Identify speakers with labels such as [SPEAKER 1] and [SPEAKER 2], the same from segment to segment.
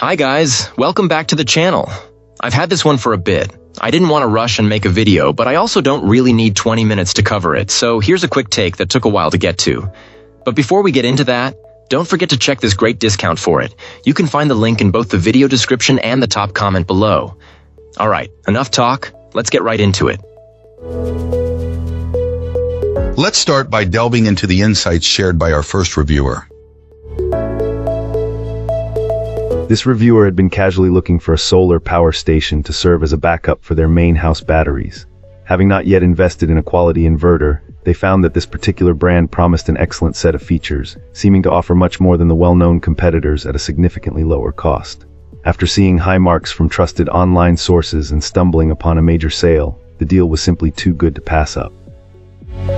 [SPEAKER 1] Hi guys, welcome back to the channel. I've had this one for a bit. I didn't want to rush and make a video, but I also don't really need 20 minutes to cover it, so here's a quick take that took a while to get to. But before we get into that, don't forget to check this great discount for it. You can find the link in both the video description and the top comment below. Alright, enough talk, let's get right into it.
[SPEAKER 2] Let's start by delving into the insights shared by our first reviewer.
[SPEAKER 3] This reviewer had been casually looking for a solar power station to serve as a backup for their main house batteries. Having not yet invested in a quality inverter, they found that this particular brand promised an excellent set of features, seeming to offer much more than the well-known competitors at a significantly lower cost. After seeing high marks from trusted online sources and stumbling upon a major sale, the deal was simply too good to pass up.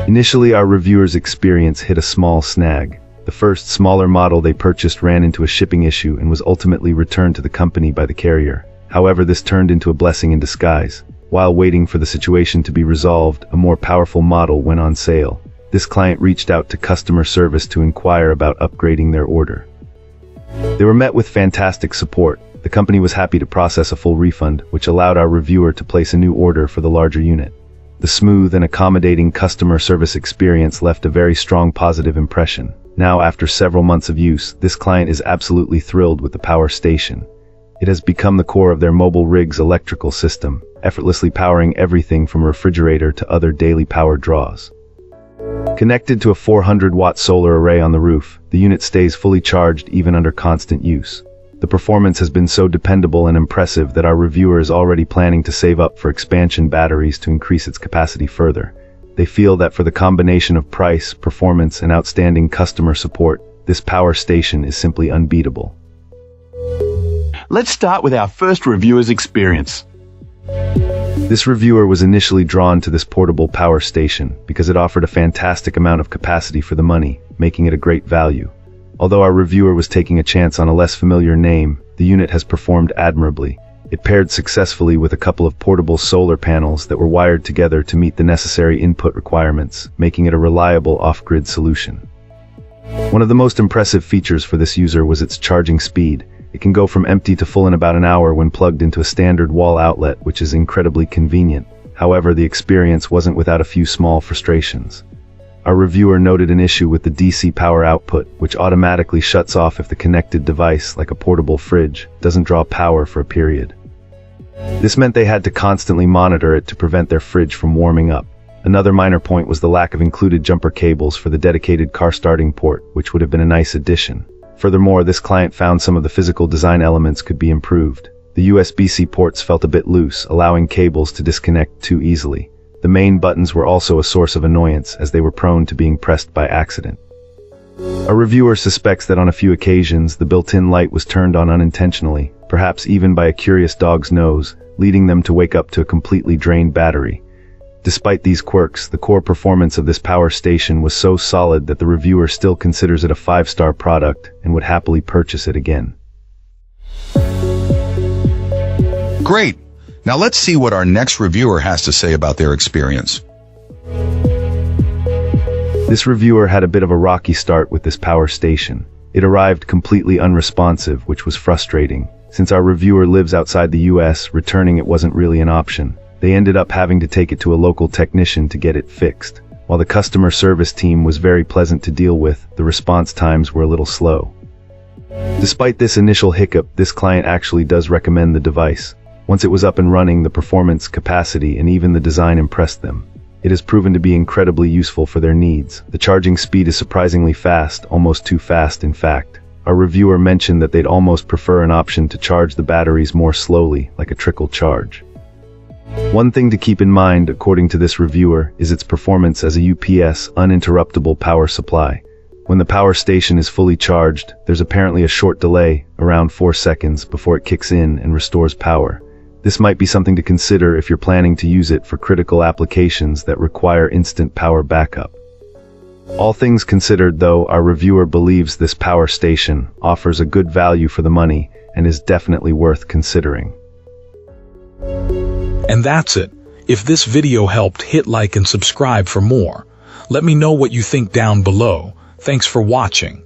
[SPEAKER 3] Initially, our reviewer's experience hit a small snag. The first, smaller model they purchased ran into a shipping issue and was ultimately returned to the company by the carrier. However, this turned into a blessing in disguise. While waiting for the situation to be resolved, a more powerful model went on sale. This client reached out to customer service to inquire about upgrading their order. They were met with fantastic support. The company was happy to process a full refund, which allowed our reviewer to place a new order for the larger unit. The smooth and accommodating customer service experience left a very strong positive impression. Now, after several months of use, this client is absolutely thrilled with the power station. It has become the core of their mobile rig's electrical system, effortlessly powering everything from a refrigerator to other daily power draws. Connected to a 400-watt solar array on the roof, the unit stays fully charged even under constant use. The performance has been so dependable and impressive that our reviewer is already planning to save up for expansion batteries to increase its capacity further. They feel that for the combination of price, performance, and outstanding customer support, this power station is simply unbeatable.
[SPEAKER 4] Let's start with our first reviewer's experience.
[SPEAKER 3] This reviewer was initially drawn to this portable power station because it offered a fantastic amount of capacity for the money, making it a great value. Although our reviewer was taking a chance on a less familiar name, the unit has performed admirably. It paired successfully with a couple of portable solar panels that were wired together to meet the necessary input requirements, making it a reliable off-grid solution. One of the most impressive features for this user was its charging speed. It can go from empty to full in about an hour when plugged into a standard wall outlet, which is incredibly convenient. However, the experience wasn't without a few small frustrations. Our reviewer noted an issue with the DC power output, which automatically shuts off if the connected device, like a portable fridge, doesn't draw power for a period. This meant they had to constantly monitor it to prevent their fridge from warming up. Another minor point was the lack of included jumper cables for the dedicated car starting port, which would have been a nice addition. Furthermore, this client found some of the physical design elements could be improved. The USB-C ports felt a bit loose, allowing cables to disconnect too easily. The main buttons were also a source of annoyance, as they were prone to being pressed by accident. A reviewer suspects that on a few occasions, the built-in light was turned on unintentionally, perhaps even by a curious dog's nose, leading them to wake up to a completely drained battery. Despite these quirks, the core performance of this power station was so solid that the reviewer still considers it a 5-star product and would happily purchase it again.
[SPEAKER 2] Great! Now let's see what our next reviewer has to say about their experience.
[SPEAKER 3] This reviewer had a bit of a rocky start with this power station. It arrived completely unresponsive, which was frustrating. Since our reviewer lives outside the US, returning it wasn't really an option. They ended up having to take it to a local technician to get it fixed. While the customer service team was very pleasant to deal with, the response times were a little slow. Despite this initial hiccup, this client actually does recommend the device. Once it was up and running, the performance, capacity, and even the design impressed them. It has proven to be incredibly useful for their needs. The charging speed is surprisingly fast, almost too fast in fact. Our reviewer mentioned that they'd almost prefer an option to charge the batteries more slowly, like a trickle charge. One thing to keep in mind, according to this reviewer, is its performance as a UPS, uninterruptible power supply. When the power station is fully charged, there's apparently a short delay, around 4 seconds, before it kicks in and restores power. This might be something to consider if you're planning to use it for critical applications that require instant power backup. All things considered, though, our reviewer believes this power station offers a good value for the money and is definitely worth considering.
[SPEAKER 5] And that's it. If this video helped, hit like and subscribe for more. Let me know what you think down below. Thanks for watching.